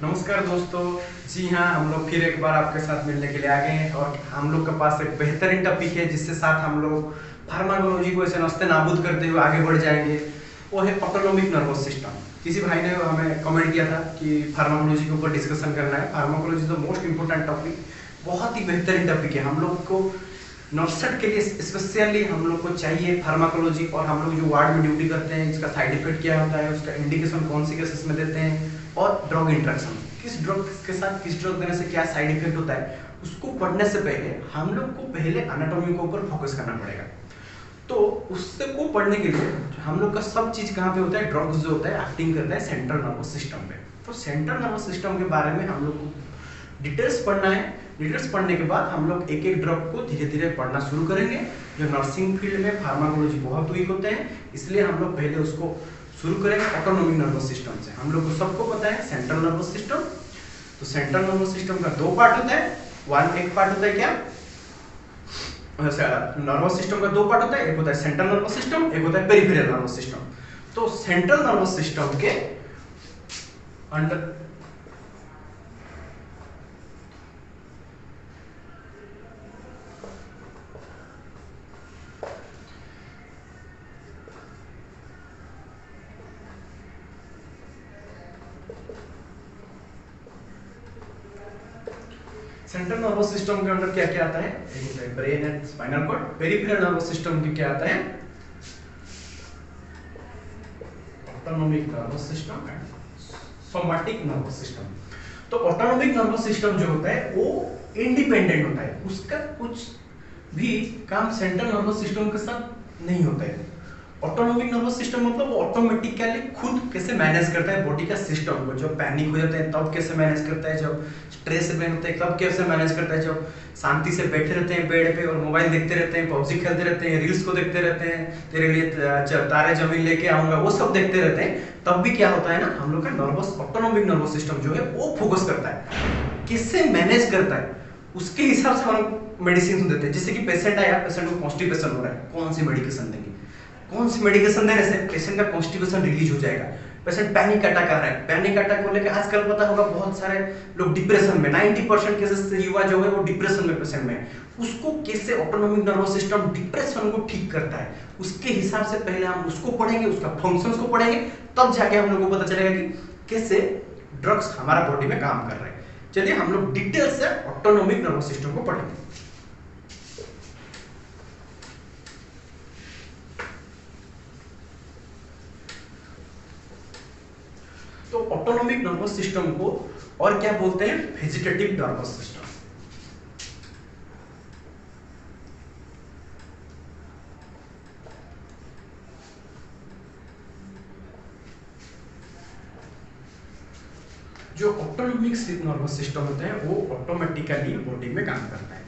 नमस्कार दोस्तों। जी हाँ, हम लोग फिर एक बार आपके साथ मिलने के लिए आ गए हैं और हम लोग के पास एक बेहतरीन टॉपिक है जिसके साथ हम लोग फार्माकोलॉजी को ऐसे नस्ते नाबूद करते हुए आगे बढ़ जाएंगे। वो है ऑटोनोमिक नर्वस सिस्टम। किसी भाई ने हमें कमेंट किया था कि फार्माकोलॉजी के ऊपर डिस्कशन करना है। Pharmacology the most important topic, बहुत ही बेहतरीन टॉपिक है। हम लोग को नर्सेट के लिए स्पेशली हम लोग को चाहिए फार्माकोलॉजी। और हम लोग जो वार्ड में ड्यूटी करते हैं, इसका साइड इफेक्ट क्या होता है, उसका इंडिकेशन कौन सी केसेस में देते हैं, और ड्रग इंट्रैक्शन, किस ड्रग के साथ किस ड्रग देने से क्या साइड इफेक्ट होता है, उसको पढ़ने से पहले हम लोग को पहले एनाटॉमी के ऊपर फोकस करना पड़ेगा। तो उससे को पढ़ने के लिए हम लोग का सब चीज कहाँ पे होता है, ड्रग्स जो होता है एक्टिंग करता है सेंट्रल नर्वस सिस्टम पे। तो सेंट्रल नर्वस सिस्टम के बारे में हम लोग को डिटेल्स पढ़ना है। डिटेल्स पढ़ने के बाद हम लोग एक एक ड्रग को धीरे धीरे पढ़ना शुरू करेंगे। जो नर्सिंग फील्ड में फार्माकोलॉजी बहुत वीक होते हैं, इसलिए हम लोग पहले उसको शुरू करेंगे ऑटोनोमिक नर्वस सिस्टम से। हम लोग को सबको पता है सेंट्रल नर्वस सिस्टम। तो सेंट्रल नर्वस सिस्टम का दो पार्ट होता है। एक पार्ट होता है क्या, नर्वस सिस्टम का दो पार्ट होता है, एक होता है सेंट्रल नर्वस सिस्टम, एक होता है पेरिफेरल नर्वस सिस्टम। तो सेंट्रल नर्वस सिस्टम के अंडर सेंट्रल नर्वस सिस्टम के अंदर क्या क्या आता है, एक होता है brain and spinal cord. Peripheral nervous system के क्या आता है, autonomic nervous system and somatic nervous system. तो ऑटोनोमिक नर्वस सिस्टम जो होता है वो इंडिपेंडेंट होता है, उसका कुछ भी काम सेंट्रल नर्वस सिस्टम के साथ नहीं होता है। ऑटोनोमिक नर्वस सिस्टम मतलब वो ऑटोमेटिकली खुद कैसे मैनेज करता है बॉडी का सिस्टम को। जब पैनिक हो जाते हैं तब कैसे मैनेज करता है, जब स्ट्रेस में होते हैं तब कैसे मैनेज करता है, जब शांति से बैठे रहते हैं बेड पे और मोबाइल देखते रहते हैं, पबजी खेलते रहते हैं, रील्स को देखते रहते हैं, तेरे लिए तारे जमीन लेके आऊंगा, वो सब देखते रहते हैं, तब भी क्या होता है ना, हम लोग का नर्वस ऑटोनोमिक नर्वस सिस्टम जो है वो फोकस करता है, किससे मैनेज करता है, उसके हिसाब से हम मेडिसिन देते हैं। जैसे कि पेशेंट आया, पेशेंट को कॉन्स्टिपेशन हो रहा है, कौन सी मेडिकेशन देंगे, कौन सी मेडिकेशन देने से पेशेंट का कॉन्स्टिपेशन रिलीज हो जाएगा। पेशेंट पैनिक अटैक आ रहा है, पैनिक अटैक को लेकर आजकल पता होगा बहुत सारे लोग डिप्रेशन में, 90% केसेस युवा जो है वो डिप्रेशन में पेशेंट में है। उसको कैसे ऑटोनोमिक नर्वस सिस्टम डिप्रेशन को ठीक करता है, उसके हिसाब से पहले हम उसको पढ़ेंगे, उसका फंक्शंस को पढ़ेंगे, तब जाके हम लोग को पता चलेगा कि कैसे ड्रग्स हमारा बॉडी में काम कर रहे हैं। चलिए हम लोग डिटेल से ऑटोनोमिक नर्वस सिस्टम को पढ़ेंगे। तो ऑटोनोमिक नर्वस सिस्टम को और क्या बोलते हैं, वेजिटेटिव नर्वस सिस्टम। जो ऑटोनोमिक नर्वस सिस्टम होते हैं वो ऑटोमेटिकली बॉडी में काम करता है।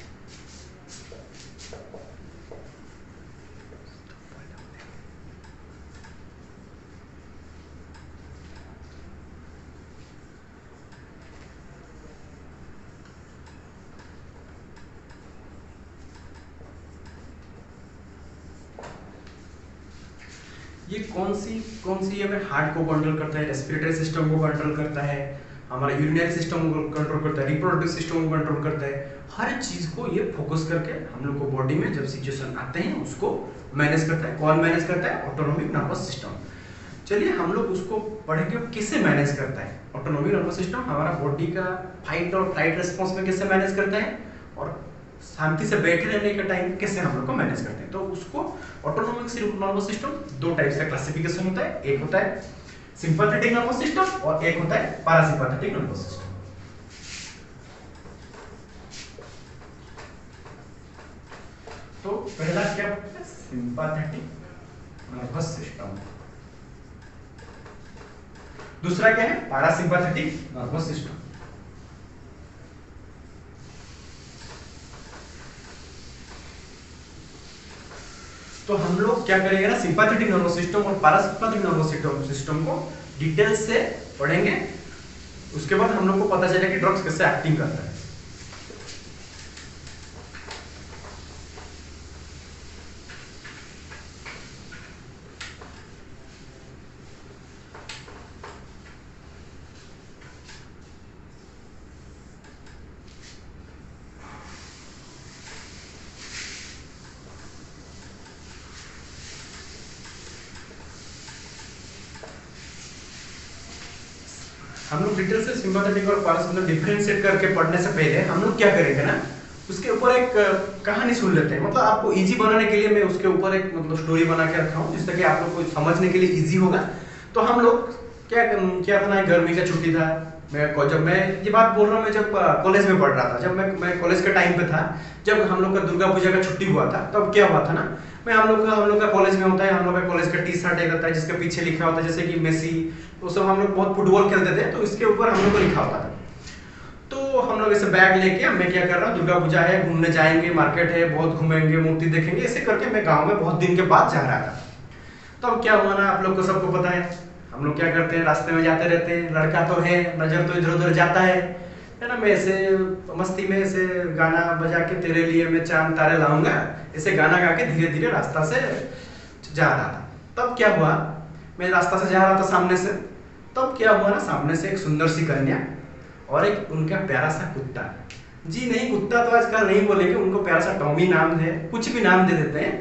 ये कौन सी हमें हार्ट को कंट्रोल करता है, रेस्पिरेटरी सिस्टम को कंट्रोल करता है, हमारा यूरिनरी सिस्टम को कंट्रोल करता है, रिप्रोडक्टिव सिस्टम को कंट्रोल करता है। हर चीज को ये फोकस करके हम लोग को बॉडी में जब सिचुएशन आते हैं उसको मैनेज करता है। कौन मैनेज करता है, ऑटोनोमिक नर्वस सिस्टम। चलिए हम लोग उसको पढ़ेंगे किससे मैनेज करता है। ऑटोनोमिक नर्वस सिस्टम हमारा बॉडी का फाइट और फ्लाइट रिस्पॉन्स में कैसे मैनेज करता है, और शांति से बैठे रहने का टाइम कैसे हम लोग को मैनेज करते हैं। तो उसको ऑटोनोमिक नर्वस सिस्टम दो टाइप से क्लासिफिकेशन होता है, एक होता है सिंपैथेटिक नर्वस सिस्टम और एक होता है पैरासिम्पैथेटिक नर्वस सिस्टम। तो पहला क्या, सिंपैथेटिक नर्वस सिस्टम, दूसरा क्या है, पैरासिम्पैथेटिक नर्वस सिस्टम। तो हम लोग क्या करेंगे ना, सिंपैथेटिक नर्वस सिस्टम और पैरासिम्पैथेटिक नर्वस सिस्टम को डिटेल से पढ़ेंगे। उसके बाद हम लोग को पता चलेगा कि ड्रग्स कैसे एक्टिंग करता है। हम लोग डिटेल से सिंपैथेटिक और पैरासिम्पैथेटिक डिफरेंशिएट करके पढ़ने से पहले हम लोग क्या करेंगे ना, उसके ऊपर एक कहानी सुन लेते हैं। मतलब आपको इजी बनाने के लिए मैं उसके ऊपर एक मतलब स्टोरी बना के रखा हूँ, जिससे कि आप लोग को समझने के लिए इजी होगा। तो हम लोग क्या था ना, गर्मी का छुट्टी था। जब मैं ये बात बोल रहा हूँ, मैं जब कॉलेज में पढ़ रहा था, जब मैं कॉलेज के टाइम पे था, जब हम लोग का दुर्गा पूजा का छुट्टी हुआ था, तब क्या हुआ था ना, हम लोग का कॉलेज में होता है, हम लोग का कॉलेज का टी शर्ट एक रहता है जिसके पीछे लिखा होता है जैसे कि मेसी, वो सब हम लोग बहुत फुटबॉल खेलते थे, तो इसके ऊपर हम लोग को लिखा होता था। तो हम लोग ऐसे बैग लेके, मैं क्या कर रहा हूँ, दुर्गा पूजा है, घूमने जाएंगे, मार्केट है, बहुत घूमेंगे, मूर्ति देखेंगे, ऐसे करके मैं गाँव में बहुत दिन के बाद जा रहा था। तब क्या हुआ ना, आप लोग को सबको पता है, हम लोग क्या करते हैं, रास्ते में जाते रहते हैं, लड़का तो है, नजर तो इधर उधर जाता है ना। मैं ऐसे मस्ती में ऐसे गाना बजा के, तेरे लिए मैं चांद तारे लाऊंगा, ऐसे गाना गा के धीरे धीरे रास्ता से जा रहा था। तब क्या हुआ, मैं रास्ता से जा रहा था सामने से, तब क्या हुआ ना, सामने से एक सुंदर सी कन्या और एक उनका प्यारा सा कुत्ता, जी नहीं कुत्ता तो आजकल नहीं बोलेंगे, उनको प्यारा सा टॉमी नाम है, कुछ भी नाम दे देते हैं,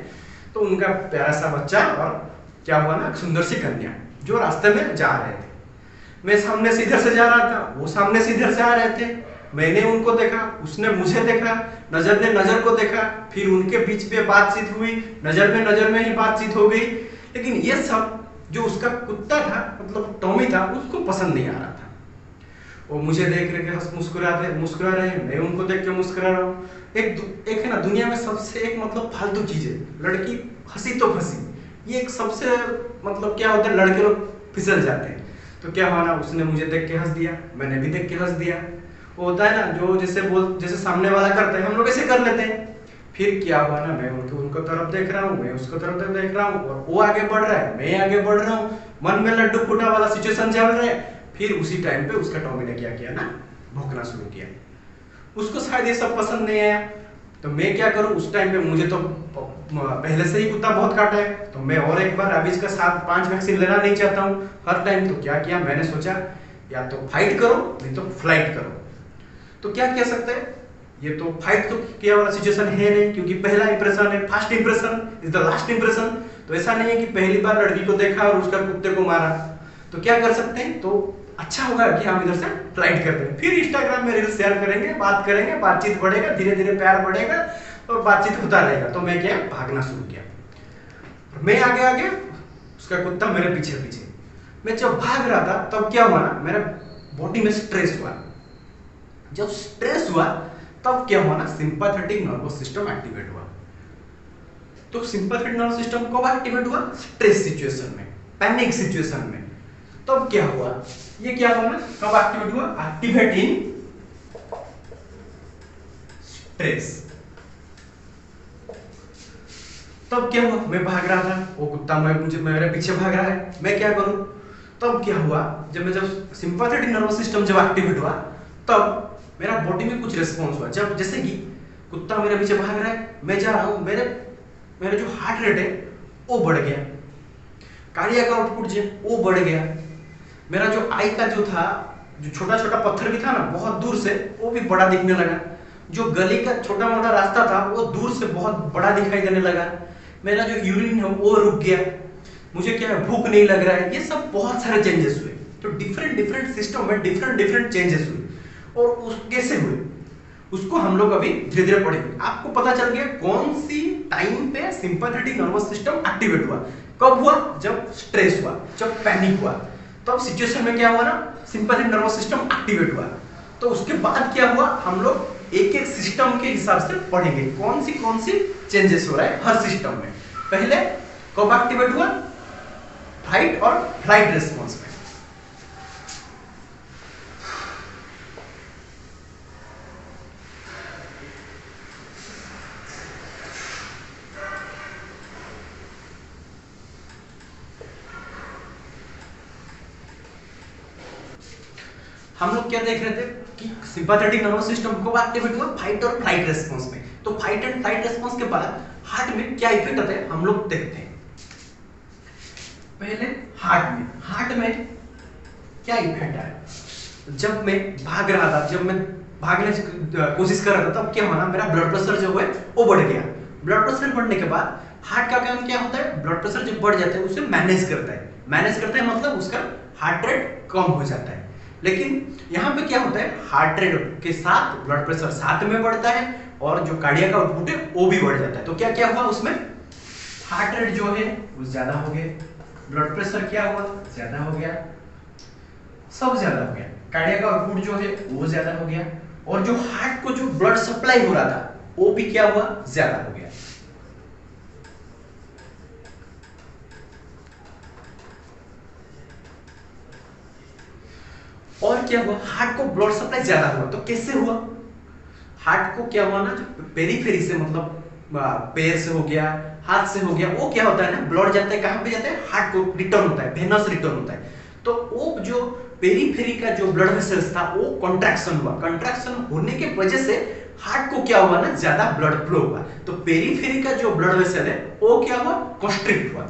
तो उनका प्यारा सा बच्चा और क्या हुआ ना, सुंदर सी कन्या जो रास्ते में जा रहे थे। मैं सामने से इधर से जा रहा था, वो सामने से इधर से आ रहे थे, मैंने उनको देखा, उसने मुझे देखा, नजर ने नजर को देखा, फिर उनके बीच में बातचीत हुई, नजर में ही बातचीत हो गई। लेकिन ये सब जो उसका कुत्ता था, मतलब टॉमी था, उसको पसंद नहीं आ रहा था। वो मुझे देख रहे थे, मुस्कुरा रहे, मैं उनको देख के मुस्कुरा रहा हूँ। एक है ना दुनिया में सबसे एक मतलब फालतू चीज है, लड़की हंसी तो फंसी, ये एक सबसे मतलब क्या होता है, लड़के लोग फिसल जाते हैं। तो क्या हुआ ना, उसने मुझे देख के हंस दिया, मैंने भी देख के हंस दिया। वो होता है ना, जो जैसे सामने वाला करते हैं, हम लोग ऐसे कर लेते हैं। फिर क्या हुआ ना, मैं उनको तरफ देख रहा हूँ, मैं उसको तरफ देख रहा हूँ, और वो आगे बढ़ रहा है, मैं आगे बढ़ रहा हूँ, मन में लड्डू फूटा वाला सिचुएशन चल रहा है। फिर उसी टाइम पे उसका टॉमी ने क्या किया ना, भौंकना शुरू किया। उसको शायद ये सब पसंद नहीं आया, तो मैं क्या करूं, उस टाइम पे मुझे तो पहले से ही कुत्ता बहुत काटा है, तो मैं और एक बार अभी इसका 7-5 वैक्सीन लेना नहीं चाहता हूं हर टाइम। तो क्या किया, मैंने सोचा या तो फाइट करो नहीं तो फ्लाइट करो। तो क्या कह सकते हैं, ये तो फाइट तो किया वाला सिचुएशन है नहीं, क्योंकि पहला इंप्रेशन है, first impression is the last impression. तो ऐसा नहीं है कि पहली बार लड़की को देखा और उसका कुत्ते को मारा। तो क्या कर सकते हैं, तो अच्छा होगा कि हम इधर से फ्लाइट करते हैं, फिर इंस्टाग्राम में रील शेयर करेंगे, बात करेंगे, बातचीत बढ़ेगा, धीरे धीरे प्यार बढ़ेगा और बातचीत होता रहेगा। तो मैं क्या, भागना शुरू किया, मैं आगे, उसका कुत्ता मेरे पीछे। मैं जब भाग रहा था, तब क्या हुआ ना, मेरा बॉडी में स्ट्रेस हुआ। जब स्ट्रेस हुआ, तब क्या हुआ ना, सिंपैथेटिक नर्वस सिस्टम एक्टिवेट हुआ। तो सिंपैथेटिक नर्वस सिस्टम कब एक्टिवेट हुआ, स्ट्रेस सिचुएशन में, पैनिक सिचुएशन में। तब क्या हुआ, ये क्या हुआ ना, कब एक्टिवेट हुआ, एक्टिवेट इन स्ट्रेस। तब क्या हुआ, मैं भाग रहा था, वो कुत्ता मेरे पीछे भाग रहा है, मैं क्या करूं। तब क्या हुआ, जब सिंपैथेटिक नर्वस सिस्टम जब एक्टिवेट हुआ, तब मेरा बॉडी में कुछ रिस्पॉन्स हुआ। जब जैसे कि कुत्ता मेरे पीछे भाग रहा है, मैं जा रहा हूं, मेरे जो हार्ट रेट है वो बढ़ गया, कार्डियक आउटपुट जो वो बढ़ गया, मेरा जो आई का जो था, जो छोटा छोटा पत्थर भी था ना बहुत दूर से, वो भी बड़ा दिखने लगा, जो गली का छोटा मोटा रास्ता था वो दूर से बहुत बड़ा दिखाई देने लगा, मेरा जो यूरिन है वो रुक गया, मुझे क्या भूख नहीं लग रहा है। ये सब बहुत सारे चेंजेस हुए। तो डिफरेंट सिस्टम में डिफरेंट चेंजेस हुए, और उस कैसे हुए उसको हम लोग अभी धीरे धीरे पढ़ेंगे। आपको पता चल गया कौन सी टाइम पे सिंपैथेटिक नर्वस सिस्टम एक्टिवेट हुआ, कब हुआ, जब स्ट्रेस हुआ, जब पैनिक हुआ, तब सिचुएशन में क्या हुआ ना, सिंपैथेटिक नर्वस सिस्टम एक्टिवेट हुआ। तो उसके बाद क्या हुआ, हम लोग एक एक सिस्टम के हिसाब से पढ़ेंगे कौन सी चेंजेस हो रहा है हर सिस्टम में। पहले कब एक्टिवेट हुआ, फाइट और फ्लाइट रिस्पॉन्स में। हम लोग क्या देख रहे थे कि सिंपैथेटिक नर्वस सिस्टम को एक्टिवेट हुआ फाइट और फ्लाइट रिस्पांस में। तो फाइट एंड फ्लाइट रिस्पांस के बाद हार्ट में क्या इफेक्ट आता है हम लोग देखते हैं। पहले हार्ट में क्या इफेक्ट आया, जब मैं भाग रहा था, जब मैं भागने की कोशिश कर रहा था, तब क्या हुआ ना, मेरा ब्लड प्रेशर जो है वो बढ़ गया। ब्लड प्रेशर बढ़ने के बाद हार्ट का काम क्या होता है, ब्लड प्रेशर जब बढ़ जाता है उसे मैनेज करता है मतलब उसका हार्ट रेट कम हो जाता है। लेकिन यहाँ पे क्या होता है, हार्ट रेट के साथ ब्लड प्रेशर साथ में बढ़ता है और जो कार्डियक आउटपुट है वो भी बढ़ जाता है। तो क्या क्या हुआ उसमें, हार्ट रेट जो है वो ज्यादा हो गया, ब्लड प्रेशर क्या हुआ, ज्यादा हो गया, सब ज्यादा हो गया, कार्डियक आउटपुट जो है वो ज्यादा हो गया, और जो हार्ट को जो ब्लड सप्लाई हो रहा था वो भी क्या हुआ, ज्यादा हो गया। और क्या हुआ, हार्ट को ब्लड सप्लाई ज्यादा हुआ। तो कैसे हुआ, हार्ट को क्या हुआ ना, जो पेरीफेरी से मतलब पैर से हो गया, हाथ से हो गया, वो क्या होता है ना, ब्लड जाता है कहां पे जाता है, हार्ट को रिटर्न होता है, वेनस रिटर्न होता है। तो वो जो पेरीफेरी का जो ब्लड वेसल्स था वो कॉन्ट्रैक्शन हुआ, कॉन्ट्रैक्शन होने के वजह से हार्ट को क्या हुआ ना, ज्यादा ब्लड फ्लो हुआ। तो पेरीफेरी का जो ब्लड वेसल है वो क्या हुआ, कॉन्स्ट्रिक्ट हुआ।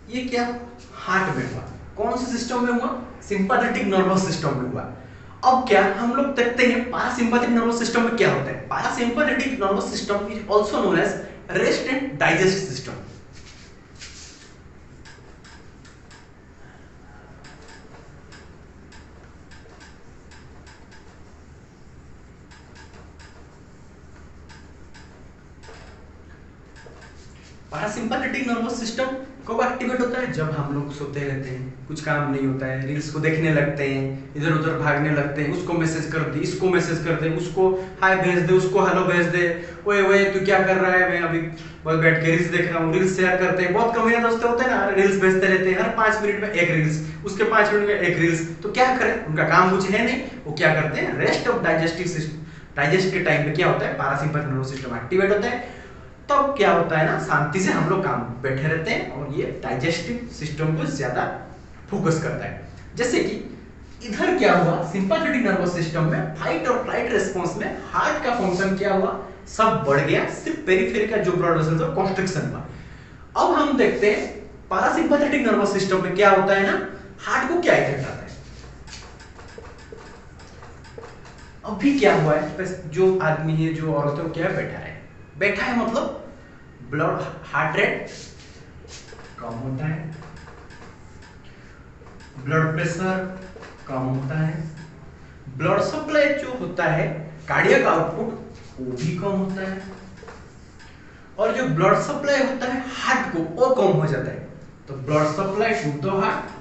ये क्या हार्ट में हुआ, कौन से सिस्टम में हुआ, सिंपैथेटिक नर्वस सिस्टम में हुआ। अब क्या हम लोग देखते हैं पैरासिम्पैथिक नर्वस सिस्टम में क्या होता है। Parasympathetic nervous system is also known as rest and digest system. Parasympathetic nervous system कब एक्टिवेट होता है, जब हम लोग सोते रहते हैं, कुछ काम नहीं होता है, रील्स को देखने लगते हैं, इधर उधर भागने लगते हैं, उसको मैसेज कर दे, इसको मैसेज कर दे, उसको हाय भेज दे, उसको हेलो भेज दे, ओए ओए तू क्या कर रहा है, मैं अभी बस बैठ के रील्स देख रहा हूँ। रील्स शेयर करते हैं, बहुत कम दोस्त होते हैं ना, रील्स भेजते रहते हैं, हर 5 मिनट में एक रील्स, उसके 5 मिनट में एक रील्स। तो क्या करें, उनका काम कुछ है नहीं, वो क्या करते हैं, rest of digestive system, digest के टाइम पे क्या होता है, पैरासिम्पैथिक नर्वस सिस्टम एक्टिवेट होता है। तब क्या होता है ना, शांति से हम लोग काम बैठे रहते हैं और ये डाइजेस्टिव सिस्टम को ज्यादा फोकस करता है। जैसे कि इधर क्या हुआ, सिंपैथेटिक नर्वस सिस्टम में फाइट और फ्लाइट रिस्पांस में हार्ट का फंक्शन क्या हुआ, सब बढ़ गया, सिर्फ पेरिफेरी का जो ब्लड वेसल था कॉन्स्ट्रिक्शन हुआ। अब हम देखते हैं पैरासिम्पैथेटिक नर्वस सिस्टम में क्या होता है ना, हार्ट को क्या इफेक्ट आता है। अभी क्या हुआ है, जो आदमी है, जो औरत है, वो क्या बैठा है, बैठा है मतलब ब्लड हार्ट रेट कम होता है, ब्लड प्रेशर कम होता है, ब्लड सप्लाई जो होता है, कार्डियक आउटपुट वो भी कम होता है, और जो ब्लड सप्लाई होता है हार्ट को वो कम हो जाता है। तो blood supply to the heart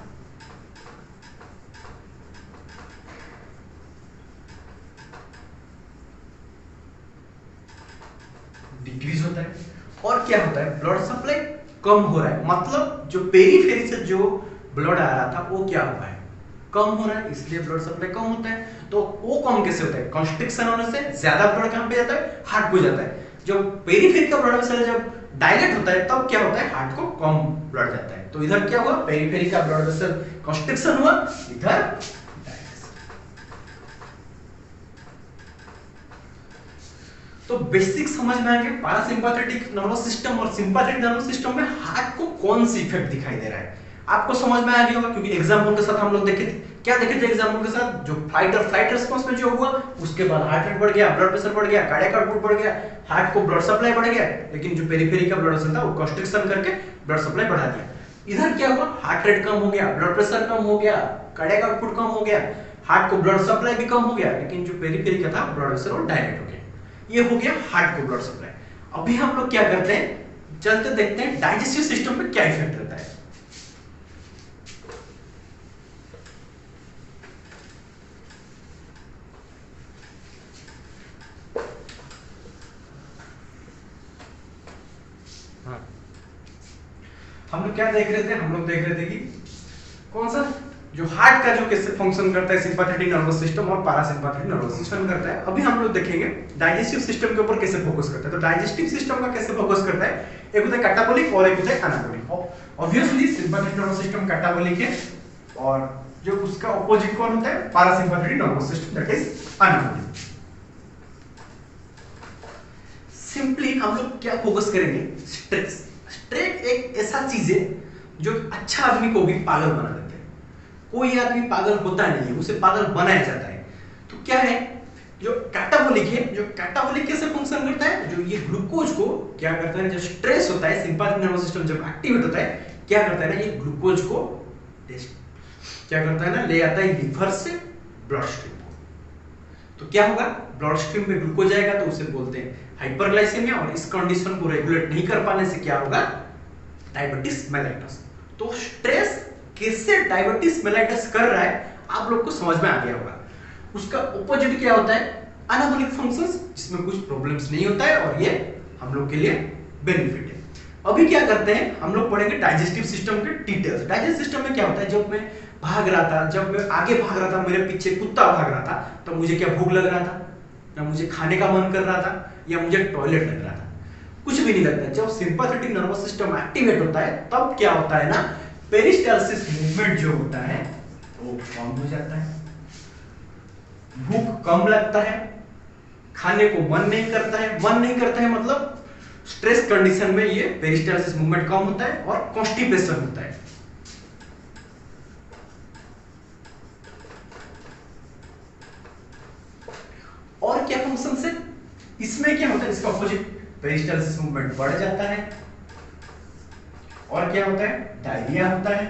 decrease होता है, और क्या होता है, ब्लड सप्लाई कम हो रहा है, मतलब जो पेरीफेरी से जो ब्लड आ रहा था वो क्या हुआ है, कम हो रहा है, इसलिए ब्लड सप्लाई कम होता है। तो वो कम कैसे होता है, कॉन्स्ट्रिक्शन होने से ज्यादा ब्लड कहां पे जाता है, हार्ट को जाता है। जब पेरीफेरी का ब्लड वेसल जब डायलेट होता है तब क्या होता है, हार्ट को कम ब्लड जाता है। तो इधर क्या हुआ, पेरीफेरी का ब्लड वेसल कॉन्स्ट्रिक्शन हुआ, इधर तो बेसिक समझ में आ गया पैरासिम्पैथेटिक नर्वस सिस्टम और सिंपैथेटिक नर्वस सिस्टम में हार्ट को कौन सी इफेक्ट दिखाई दे रहा है। आपको समझ में आ गया होगा, क्योंकि एग्जांपल के साथ हम लोग देखे थे, क्या देखे थे एग्जांपल के साथ, जो फाइट और फ्लाइट रिस्पांस में जो हुआ, उसके बाद हार्ट रेट बढ़ गया, ब्लड प्रेशर बढ़ गया, कार्डियक आउटपुट बढ़ गया, हार्ट को ब्लड सप्लाई बढ़ गया, लेकिन जो पेरिफेरी का ब्लड वेसल था वो कॉन्स्ट्रिक्शन करके ब्लड सप्लाई बढ़ा दिया। इधर क्या हुआ, हार्ट रेट कम हो गया, ब्लड प्रेशर कम हो गया, कार्डियक आउटपुट कम हो गया, हार्ट को ब्लड सप्लाई भी कम हो गया, लेकिन जो पेरिफेरी का था ब्लड वेसल वो डायलेट हो गया। ये हो गया हार्ट को ब्लड सप्लाई। अभी हम लोग क्या करते हैं, चलते देखते हैं डाइजेस्टिव सिस्टम पे क्या इफेक्ट रहता है। हम लोग क्या देख रहे थे, हम लोग देख रहे थे कि कौन सा, जो हार्ट का जो कैसे फंक्शन करता है, सिंपैथेटिक नर्वस सिस्टम और पैरासिम्पैथेटिक नर्वस सिस्टम करता है। अभी हम लोग देखेंगे डाइजेस्टिव सिस्टम के ऊपर कैसे फोकस करता है। तो डाइजेस्टिव सिस्टम का कैसे फोकस करता है, एक होता है कैटाबोलिक और एक होता है anabolic. Obviously sympathetic nervous system catabolic है, और जो उसका ऑपोजिट कौन होता है, parasympathetic nervous system, that is anabolic. Simply हम लोग क्या फोकस करेंगे, स्ट्रेस। स्ट्रेस एक ऐसा चीज है जो अच्छा आदमी को भी पागल बना देता है। कोई आदमी पागल होता नहीं है, उसे पागल बनाया जाता है। तो क्या है, जो कैटाबोलिक है, जो कैटाबोलिक कैसे फंक्शन करता है, जो ये ग्लूकोज को क्या करता है, जो स्ट्रेस होता है, सिंपैथेटिक नर्वस सिस्टम जब एक्टिवेट होता है क्या करता है ना, ये ग्लूकोज को क्या करता है ना, ले आता है लिवर से ब्लड स्ट्रीम को। तो क्या होगा, ब्लड स्ट्रीम में ग्लूकोज आएगा तो उसे बोलते हैं हाइपरग्लाइसेमिया, और इस कंडीशन को रेगुलेट नहीं कर पाने से क्या होगा, डायबिटीज मेलाइटस। तो स्ट्रेस कैसे डायबिटीज मेलाइटस कर रहा है आप लोग को समझ में आ गया होगा। उसका ऑपोजिट क्या होता है, एनाबॉलिक फंक्शंस, जिसमें कुछ प्रॉब्लम्स नहीं होता है और ये हम लोग के लिए बेनिफिट है। अभी क्या करते हैं, हम लोग पढ़ेंगे डाइजेस्टिव सिस्टम के डिटेल्स। डाइजेस्टिव सिस्टम में क्या होता है, जब मैं भाग रहा था, जब मैं आगे भाग रहा था, मेरे पीछे कुत्ता भाग रहा था, तो मुझे क्या भूख लग रहा था, या मुझे खाने का मन कर रहा था, या मुझे टॉयलेट लग रहा था, कुछ भी नहीं लगता। जब सिंपैथेटिक नर्वस सिस्टम एक्टिवेट होता है तब क्या होता है ना, पेरिस्टालसिस मूवमेंट जो होता है वो कम हो जाता है, भूख कम लगता है, खाने को मन नहीं करता है। मन नहीं करता है मतलब स्ट्रेस कंडीशन में ये पेरिस्टालसिस मूवमेंट कम होता है और कॉन्स्टिपेशन होता है। और क्या फंक्शन है इसमें, क्या होता है, इसका ऑपोजिट, पेरिस्टालसिस मूवमेंट बढ़ जाता है, और क्या होता है, डायरिया होता है।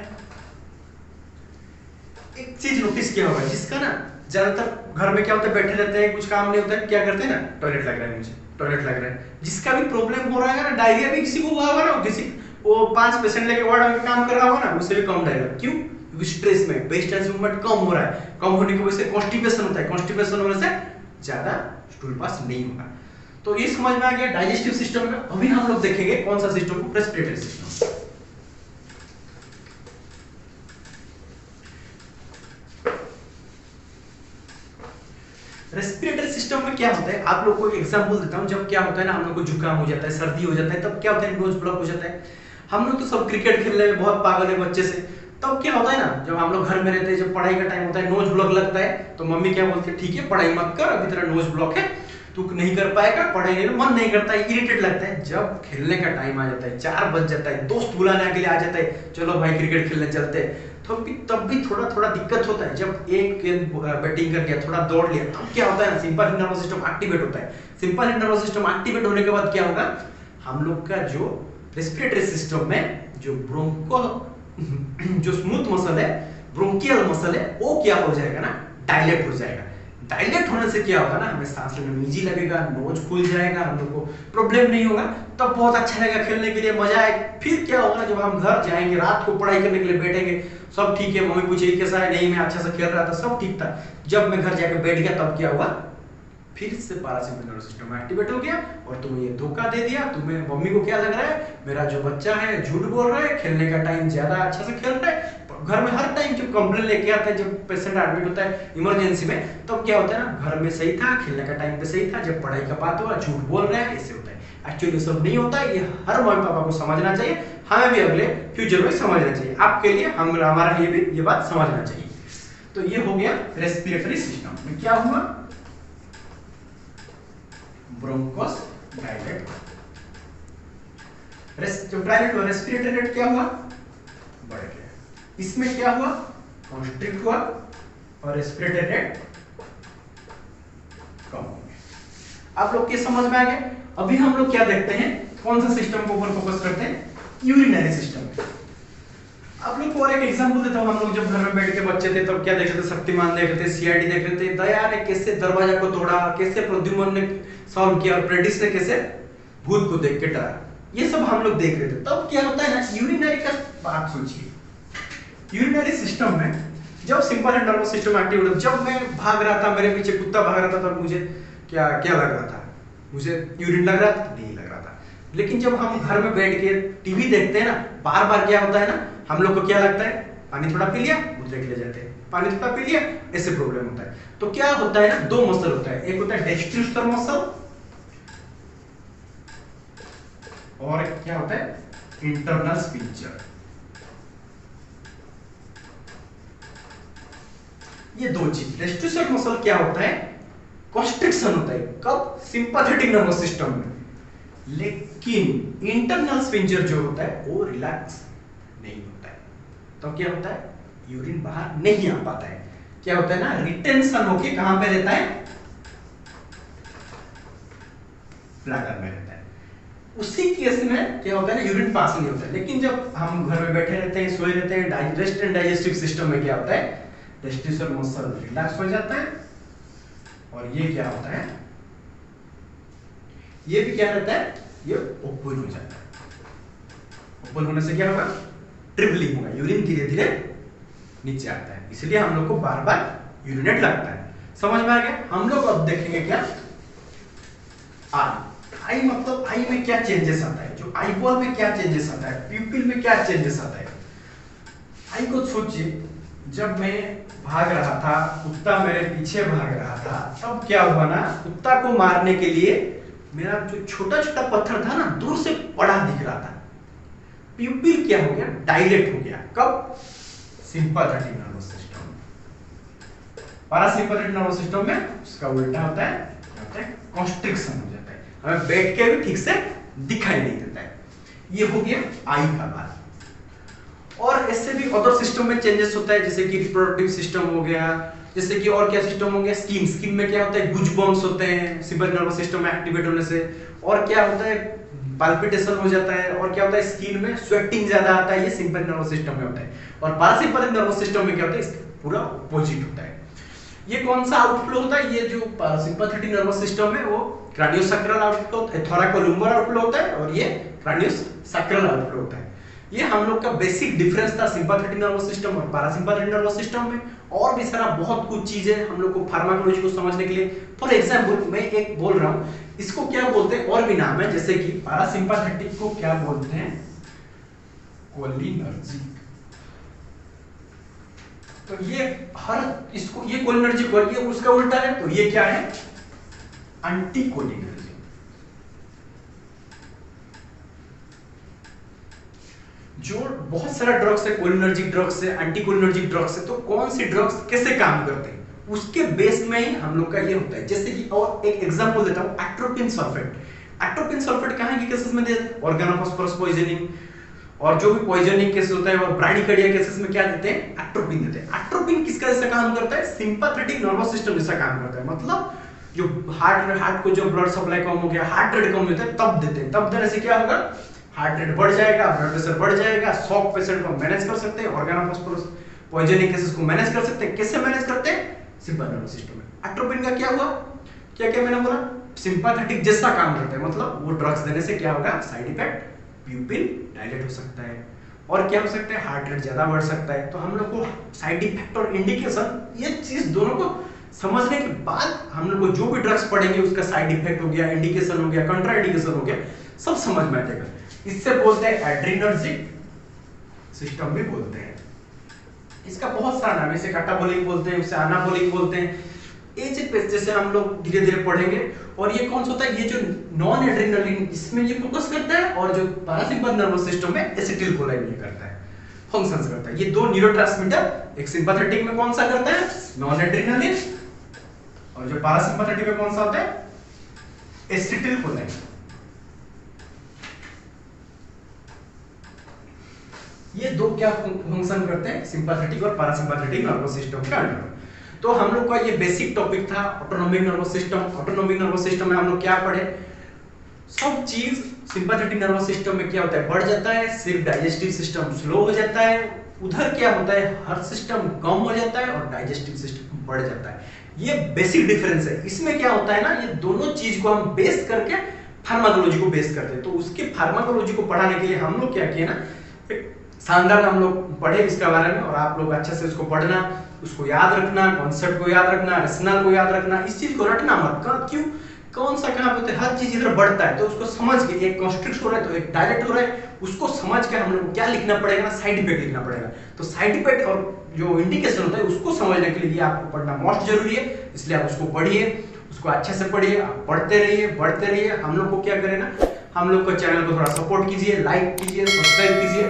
एक चीज नोटिस किया होगा, जिसका ना ज्यादातर घर में क्या होता है, बैठे रहते हैं, कुछ काम नहीं होता है, क्या करते हैं ना, टॉयलेट लग रहा है, मुझे टॉयलेट लग रहा है। जिसका भी प्रॉब्लम हो रहा है ना, डायरिया भी किसी को हुआ होगा ना, किसी वो 5 पेशेंट लेके वार्ड में काम कर रहा होगा ना, उससे भी कम डायरिया। क्यों, क्योंकि स्ट्रेस में पेरिस्टालसिस मूवमेंट कम हो रहा है, कम होने की वजह से कॉन्स्टिपेशन होता है, कॉन्स्टिपेशन होने से ज्यादा स्टूल पास नहीं होगा। तो ये समझ में आ गया डाइजेस्टिव सिस्टम का। अभी हम लोग देखेंगे कौन सा सिस्टम को, रेस्पिरेटरी सिस्टम। रेस्पिरेटरी सिस्टम में क्या होता है, आप लोग को एक एग्जांपल देता हूं। जब क्या होता है ना, हम लोग को जुकाम हो जाता है, सर्दी हो जाता है, तब क्या होता है, नोज ब्लॉक हो जाता है। हम लोग तो सब क्रिकेट खेलने में बहुत पागल है बच्चे से। तब क्या होता है ना, जब हम लोग घर में रहते हैं, जब पढ़ाई का टाइम होता है, नोज ब्लॉक लगता है, तो मम्मी क्या बोलती है, ठीक है पढ़ाई मत कर, अभी तेरा नोज ब्लॉक है, तू नहीं कर पाएगा, पढ़ाई नहीं, मन नहीं करता है, इरिटेट लगता है। जब खेलने का टाइम आ जाता है, 4 बज जाता है, दोस्त बुलाने के लिए आ जाता है, चलो भाई क्रिकेट खेलने चलते हैं, तो तब भी थोड़ा थोड़ा दिक्कत होता है। जब एक गेंद बैटिंग कर गया, थोड़ा दौड़ लिया, तब क्या होता है ना, सिंपैथेटिक नर्वस सिस्टम एक्टिवेट होता है। सिंपैथेटिक नर्वस सिस्टम एक्टिवेट होने के बाद क्या होगा, हम लोग का जो रेस्पिरेटरी सिस्टम में जो ब्रोंको जो स्मूथ मसल है, ब्रोंकियल मसल है, वो क्या हो जाएगा ना, डायलेट हो जाएगा। डायलेट होने से क्या होगा ना, हमें सांस लेने में इजी लगेगा, नोज खुल जाएगा, हम लोग को प्रॉब्लम नहीं होगा, तब बहुत अच्छा लगेगा, खेलने के लिए मजा आए। फिर क्या होगा, जब हम घर जाएंगे, रात को पढ़ाई करने के लिए बैठेंगे, सब ठीक है, मम्मी पूछेगी कैसा है, नहीं मैं अच्छा से खेल रहा था, सब ठीक था। जब मैं घर जाके बैठ गया, तब क्या हुआ, फिर से पैरासिम्पैथेटिक नर्वस सिस्टम एक्टिवेट हो गया, और तुम्हें ये धोखा दे दिया। तुम्हें मम्मी को क्या लग रहा है, मेरा जो बच्चा है झूठ बोल रहा है, खेलने का टाइम ज्यादा अच्छा से खेल रहा है। घर में हर टाइम जब कंप्लेंट लेके आता है, जब पेशेंट एडमिट होता है इमरजेंसी में, तब क्या होता है ना, घर में सही था, खेलने का टाइम पे सही था, जब पढ़ाई का बात हुआ झूठ बोल रहा है, ऐसे होता है। एक्चुअली सब नहीं होता है, ये हर मम्मी पापा को समझना चाहिए, हमें भी अगले फ्यूचर में समझना चाहिए, आपके लिए, हमारे लिए भी ये बात समझना चाहिए। तो ये हो गया रेस्पिरेटरी सिस्टम में क्या हुआ, ब्रोंकोस डायलेट। जो डायलेट हुआ, रेस्पिरेटरी रेट क्या हुआ, बढ़ गया। इसमें क्या हुआ, कॉन्स्ट्रिक्ट हुआ, और रेस्पिरेटरी रेट कम हो गया। आप लोग के समझ में आ गया। अभी हम लोग क्या देखते हैं, कौन सा सिस्टम को ऊपर फोकस करते हैं, यूरिनरी सिस्टम। आप लोग को और एक एग्जांपल देता हूं। हम लोग जब घर में बैठ के बच्चे थे, तब क्या देख रहे थे, शक्तिमान देख रहे थे, सीआईडी देख रहे थे, दया ने कैसे दरवाजा को तोड़ा, कैसे प्रद्युम्न ने सॉल्व किया, और प्रेडिस ने कैसे भूत को देख के डरा, ये सब हम लोग देख रहे थे। तब क्या होता है ना, यूरिनरी का बात सोचिए। यूरिनरी सिस्टम में जब सिंपैथेटिक नर्वस सिस्टम एक्टिव होता है, जब मैं भाग रहा था, मेरे पीछे कुत्ता भाग रहा था, तब मुझे क्या क्या लग रहा था, मुझे यूरिन लग रहा था, नहीं लग रहा था। लेकिन जब हम घर में बैठ के टीवी देखते हैं ना, बार बार क्या होता है ना, हम लोग को क्या लगता है, पानी थोड़ा पी लिया, मुद्रे के लिए जाते हैं, पानी थोड़ा पी लिया, ऐसे प्रॉब्लम होता है। तो क्या होता है ना, 2 मसल होता है, एक होता है डेक्स्ट्रोस्टर मसल, और क्या होता है, इंटरनल स्पिंचर। ये 2 चीज, डेक्स्ट्रोस्टर मसल क्या होता है, कॉन्स्ट्रिक्शन होता है, कब, सिंपैथेटिक नर्वस सिस्टम में। लेकिन इंटरनल स्पिंचर जो होता है वो रिलैक्स नहीं होता है, तो क्या होता है, यूरिन बाहर नहीं आ पाता है। क्या होता है ना, रिटेंशन होके कहां पे रहता है, ब्लैडर में रहता है। उसी केस में क्या होता है ना, यूरिन पास नहीं होता है। लेकिन जब हम घर में बैठे रहते हैं, सोए रहते हैं, रेस्ट एंड डाइजेस्टिव सिस्टम में क्या होता है, टेस्टिकुलर मसल रिलैक्स हो जाता है और ये क्या होता है, ये भी क्या रहता है, ये ओपन हो जाता है। ओपन होने से क्या होगा, ट्रिपलिंग होगा, यूरिन धीरे धीरे नीचे आता है, इसलिए हम लोग को बार बार यूरिनेट लगता है। समझ में आ गया। हम लोग अब देखेंगे क्या, आई मतलब आई में क्या चेंजेस आता है, जो आई बॉल में क्या चेंजेस आता है, प्यूपिल में क्या चेंजेस आता है। आई को सोचिए, जब मैं भाग रहा था, कुत्ता मेरे पीछे भाग रहा था, तब क्या हुआ ना, कुत्ता को मारने के लिए मेरा जो छोटा छोटा पत्थर था ना, दूर से बड़ा दिख रहा था। प्यूपिल क्या हो गया, डायलेट हो गया। कब, sympathetic nervous system. Parasympathetic nervous system में उसका उल्टा होता है, कॉन्स्ट्रिक्शन हो जाता है, हमें बैठ के भी ठीक से दिखाई नहीं देता है। ये हो गया आई का बात। और इससे भी अदर सिस्टम में चेंजेस होता है, जैसे कि रिप्रोडक्टिव सिस्टम हो गया, जैसे कि और क्या सिस्टम हो गया, स्किन में क्या होता है, गुज बम्स होते हैं सिंपैथेटिक नर्वस सिस्टम में एक्टिवेट होने से। और क्या होता है, पाल्पिटेशन हो जाता है। और क्या होता है, स्किन में स्वेटिंग ज्यादा आता है, ये सिंपैथेटिक नर्वस सिस्टम में होता है। और पैरासिम्पैथेटिक नर्वस सिस्टम में क्या होता है, पूरा अपोजिट होता है। ये कौन सा आउटफ्लो होता है, ये जो सिंपैथेटिक नर्वस सिस्टम है वो क्रानियोसैक्रल आउटफ्लो होता है, थोरैकोलुम्बर आउटफ्लो होता है, और ये क्रानियोसैक्रल आउटफ्लो होता है। ये हम लोग का बेसिक डिफरेंस था सिंपैथेटिक नर्वस सिस्टम और पैरासिम्पैथेटिक नर्वस सिस्टम में। और भी सारा बहुत कुछ चीजें हम लोग को फार्माकोलॉजी को समझने के लिए, फॉर एग्जांपल मैं एक बोल रहा हूं, इसको क्या बोलते हैं, और भी नाम है, जैसे कि पैरासिम्पैथेटिक को क्या बोलते हैं, कोलिनर्जिक। तो ये हर इसको, ये कोलिनर्जिक और ये उसका उल्टा है, तो ये क्या है, एंटी कोलिनर्जिक। जो बहुत सारा ड्रग्स है, कोलिनर्जिक ड्रग्स है, एंटी कोलिनर्जिक ड्रग्स है, तो कौन सी ड्रग्स कैसे काम करते हैं उसके बेस में ही हम लोग का ये होता है। जैसे कि और एक एग्जांपल देता हूं, एट्रोपिन सल्फेट। एट्रोपिन सल्फेट कहां के केसेस में देते हैं, ऑर्गेनोफॉस्फोरस पॉइजनिंग और जो भी पॉइजनिंग केस होता है, और ब्राडिकार्डिया केसेस में क्या देते हैं, एट्रोपिन देते हैं। एट्रोपिन किसका जैसा काम करता है, सिंपैथेटिक नर्वस सिस्टम जैसा काम करता है। मतलब जो हार्ट को जो ब्लड सप्लाई कम हो गया, हार्ट रेट कम होता है, तब देते हैं। तब देने से क्या होगा, हार्ट रेट बढ़ जाएगा, ब्लड प्रेशर बढ़ जाएगा, शॉक पेशेंट को मैनेज कर सकते हैं, ऑर्गेनोफॉस्फोरस पॉइजनिंग केसेस को मैनेज कर सकते हैं। कैसे मैनेज करते हैं, सिंपैथेटिक नर्वस सिस्टम में। एट्रोपिन का क्या हुआ, क्या क्या मैंने बोला, सिंपैथेटिक जैसा काम करता है। मतलब वो ड्रग्स देने से क्या होगा, साइड इफेक्ट, प्यूपिल डायलेट हो सकता है, और क्या हो सकता है, हार्ट रेट ज्यादा बढ़ सकता है। तो हम लोग को साइड इफेक्ट और इंडिकेशन, ये चीज दोनों को समझने के बाद हम लोग को जो भी ड्रग्स पढ़ेंगे उसका साइड इफेक्ट हो गया, इंडिकेशन हो गया, कंट्रा इंडिकेशन हो गया, सब समझ में आ जाएगा। इससे बोलते हैं एड्रेनर्जिक सिस्टम भी बोलते हैं। इसका बहुत सारा नाम है, इसे कैटाबोलिक बोलते हैं, उसे एनाबोलिक बोलते हैं। एज पे जैसे हम लोग धीरे धीरे पढ़ेंगे। और ये कौन सा होता है, ये जो नॉन एड्रेनलिन इसमें ये फोकस करता है, और जो पैरासिम्पैथेटिक नर्वस सिस्टम में एसिटिलकोलाइन ये करता है, फंक्शंस करता है। ये दो न्यूरोट्रांसमीटर, एक सिंपैथेटिक में कौन सा करता है, नॉन एड्रेनलिन, और जो पैरासिम्पैथेटिक में कौन सा होता है, एसिटिलकोलाइन। ये दो क्या फंक्शन करते हैं, सिंपैथेटिक और पैरासिम्पैथेटिक नर्वस सिस्टम के अंडर। तो हम लोग का ये बेसिक टॉपिक था autonomic nervous system. Autonomic nervous system में हम लोग क्या पढ़े, सब चीज सिंपैथेटिक नर्वस सिस्टम में क्या होता है, बढ़ जाता है, सिर्फ डाइजेस्टिव सिस्टम स्लो हो जाता है। उधर क्या होता है, हर सिस्टम कम हो जाता है और डाइजेस्टिव सिस्टम बढ़ जाता है। ये बेसिक डिफरेंस है। इसमें क्या होता है ना, ये दोनों चीज को हम बेस करके फार्माकोलॉजी को बेस करते हैं। तो उसके फार्माकोलॉजी को पढ़ाने के लिए हम लोग क्या किए ना, शानदार हम लोग पढ़े इसके बारे में, और आप लोग अच्छे से उसको पढ़ना, उसको याद रखना, कॉन्सेप्ट को याद रखना, रैशनल को याद रखना। इस चीज को रटना मत, क्यों, कौन सा कहां पे, हर चीज इधर बढ़ता है, तो उसको समझ के, एक कॉन्स्ट्रिक्ट हो रहा है तो एक डायलेट हो रहा है, उसको समझ के हम लोग को क्या लिखना पड़ेगा ना, साइड इफेक्ट लिखना पड़ेगा। तो साइड इफेक्ट और जो इंडिकेशन होता है उसको समझने के लिए आपको पढ़ना मोस्ट जरूरी है। इसलिए आप उसको पढ़िए, उसको अच्छे से पढ़िए, आप पढ़ते रहिए, बढ़ते रहिए। हम लोग को क्या करें ना, हम लोग को चैनल को थोड़ा सपोर्ट कीजिए, लाइक कीजिए, सब्सक्राइब कीजिए,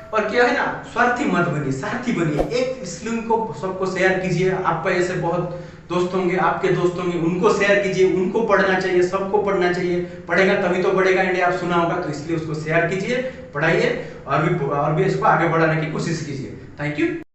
और क्या है ना, स्वार्थी मत बनिए, सारथी बनिए। एक इस लिंक को सबको शेयर कीजिए। आपका ऐसे बहुत दोस्त होंगे, आपके दोस्त होंगे, उनको शेयर कीजिए, उनको पढ़ना चाहिए, सबको पढ़ना चाहिए। पढ़ेगा तभी तो बढ़ेगा इंडिया, आप सुना होगा, तो इसलिए उसको शेयर कीजिए, पढ़ाइए, और भी इसको आगे बढ़ाने की कोशिश कीजिए। Thank you.